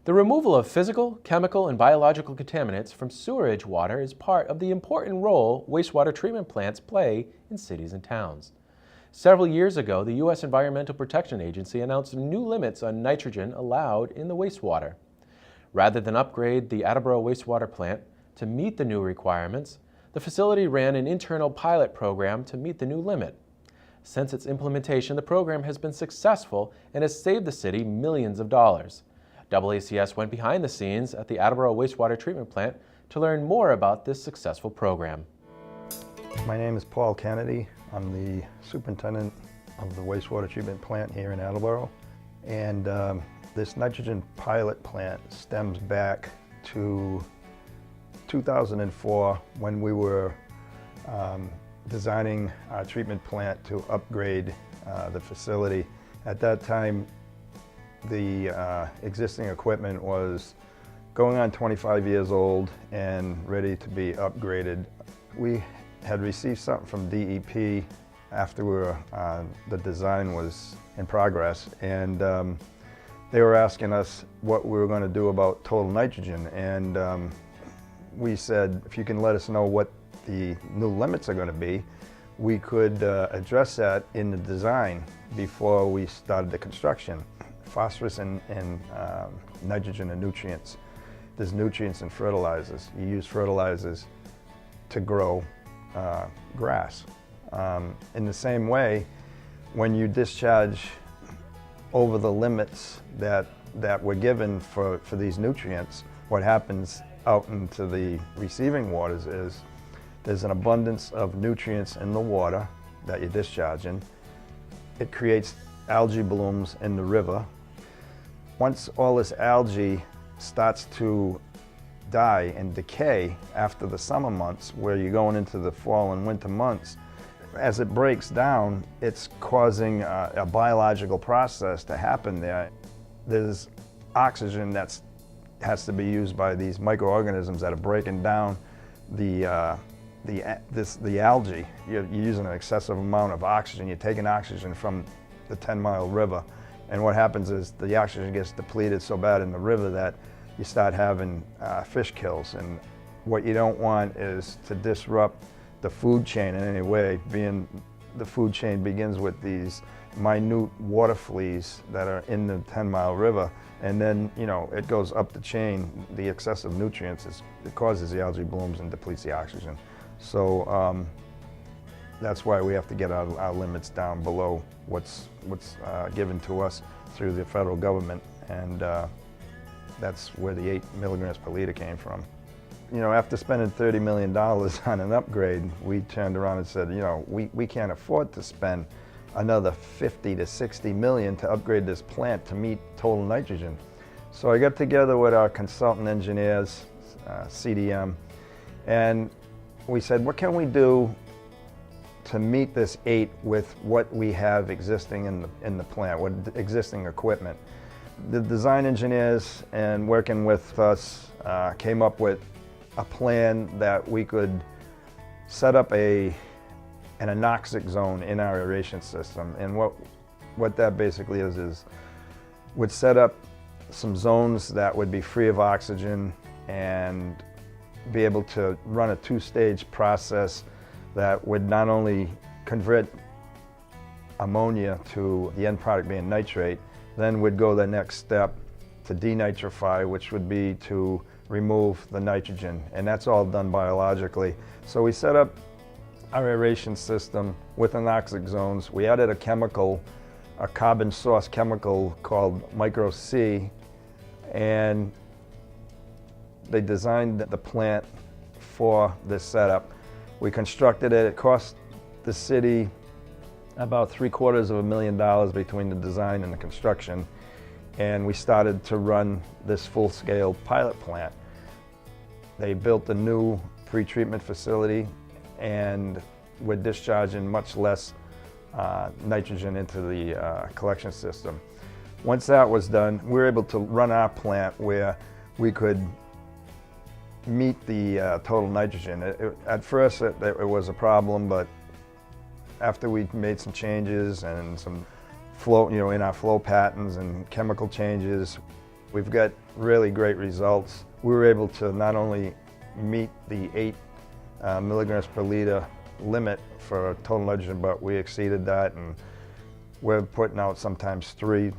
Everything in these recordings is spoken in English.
The removal of physical, chemical, and biological contaminants from sewerage water is part of the important role wastewater treatment plants play in cities and towns. Several years ago, the U.S. Environmental Protection Agency announced new limits on nitrogen allowed in the wastewater. Rather than upgrade the Attleboro Wastewater Plant to meet the new requirements, the facility ran an internal pilot program to meet the new limit. Since its implementation, the program has been successful and has saved the city millions of dollars. DoubleACS went behind the scenes at the Attleboro Wastewater Treatment Plant to learn more about this successful program. My name is Paul Kennedy. I'm the superintendent of the wastewater treatment plant here in Attleboro. And this nitrogen pilot plant stems back to 2004 when we were designing our treatment plant to upgrade the facility. At that time, the existing equipment was going on 25 years old and ready to be upgraded. We had received something from DEP after the design was in progress, and they were asking us what we were going to do about total nitrogen, and we said, if you can let us know what the new limits are going to be, we could address that in the design before we started the construction. Phosphorus and nitrogen are nutrients. There's nutrients in fertilizers. You use fertilizers to grow grass. In the same way, when you discharge over the limits that were given for these nutrients, what happens out into the receiving waters is there's an abundance of nutrients in the water that you're discharging. It creates algae blooms in the river. Once all this algae starts to die and decay after the summer months, where you're going into the fall and winter months, as it breaks down, it's causing a biological process to happen there. There's oxygen that has to be used by these microorganisms that are breaking down the algae. You're using an excessive amount of oxygen. You're taking oxygen from the 10-mile river, and what happens is the oxygen gets depleted so bad in the river that you start having fish kills. And what you don't want is to disrupt the food chain in any way, being the food chain begins with these minute water fleas that are in the 10-mile river, and then, you know, it goes up the chain. The excessive nutrients, it causes the algae blooms and depletes the oxygen. So that's why we have to get our limits down below what's given to us through the federal government, and that's where the 8 milligrams per liter came from. You know, after spending $30 million on an upgrade, we turned around and said, you know, we can't afford to spend another 50 to 60 million to upgrade this plant to meet total nitrogen. So I got together with our consultant engineers, CDM, and we said, what can we do to meet this 8 with what we have existing in the plant, with existing equipment? The design engineers and working with us came up with a plan that we could set up an anoxic zone in our aeration system. And what that basically is would set up some zones that would be free of oxygen and be able to run a 2-stage process that would not only convert ammonia to the end product being nitrate, then would go the next step to denitrify, which would be to remove the nitrogen, and that's all done biologically. So we set up our aeration system with anoxic zones. We added a chemical, a carbon source chemical called Micro C, and they designed the plant for this setup. We constructed it. It cost the city about $750,000 between the design and the construction, and we started to run this full-scale pilot plant. They built a new pre-treatment facility, and we're discharging much less nitrogen into the collection system. Once that was done, we were able to run our plant where we could meet the total nitrogen. At first it was a problem, but after we made some changes and some flow, in our flow patterns and chemical changes, We've got really great results. We were able to not only meet the 8 milligrams per liter limit for total nitrogen, but we exceeded that, and we're putting out sometimes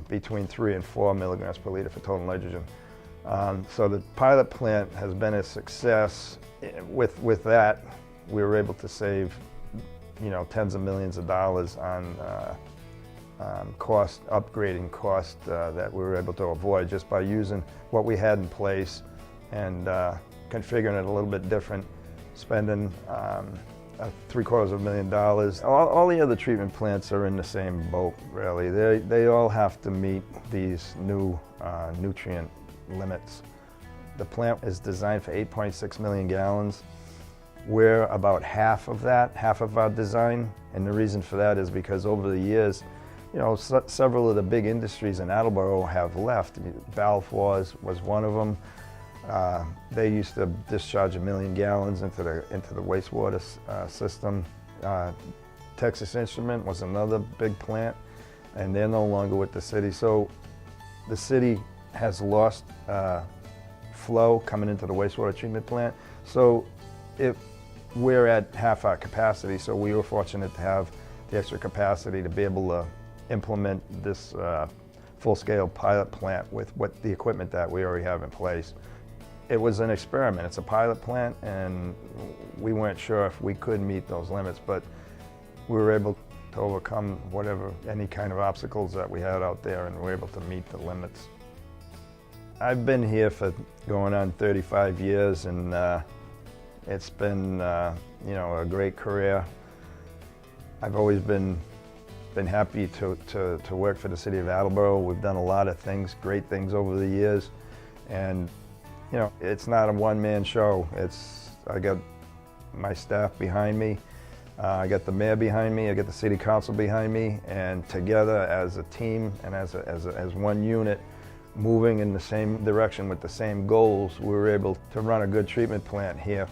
between 3 and 4 milligrams per liter for total nitrogen. So the pilot plant has been a success. With that, we were able to save, tens of millions of dollars on upgrading cost that we were able to avoid just by using what we had in place and configuring it a little bit different, spending $750,000. All the other treatment plants are in the same boat, really. They all have to meet these new nutrient limits. The plant is designed for 8.6 million gallons. We're about half of our design, and the reason for that is because over the years, several of the big industries in Attleboro have left. Balfour's was one of them. They used to discharge 1 million gallons into the wastewater system. Texas Instrument was another big plant, and they're no longer with the city. So the city has lost flow coming into the wastewater treatment plant. So we're at half our capacity, so we were fortunate to have the extra capacity to be able to implement this full-scale pilot plant with the equipment that we already have in place. It was an experiment. It's a pilot plant, and we weren't sure if we could meet those limits, but we were able to overcome any kind of obstacles that we had out there, and we were able to meet the limits. I've been here for going on 35 years, and it's been a great career. I've always been happy to work for the city of Attleboro. We've done a lot of great things over the years, and it's not a one-man show. I got my staff behind me, I got the mayor behind me, I got the city council behind me, and together as a team and as one unit, moving in the same direction with the same goals, we were able to run a good treatment plant here.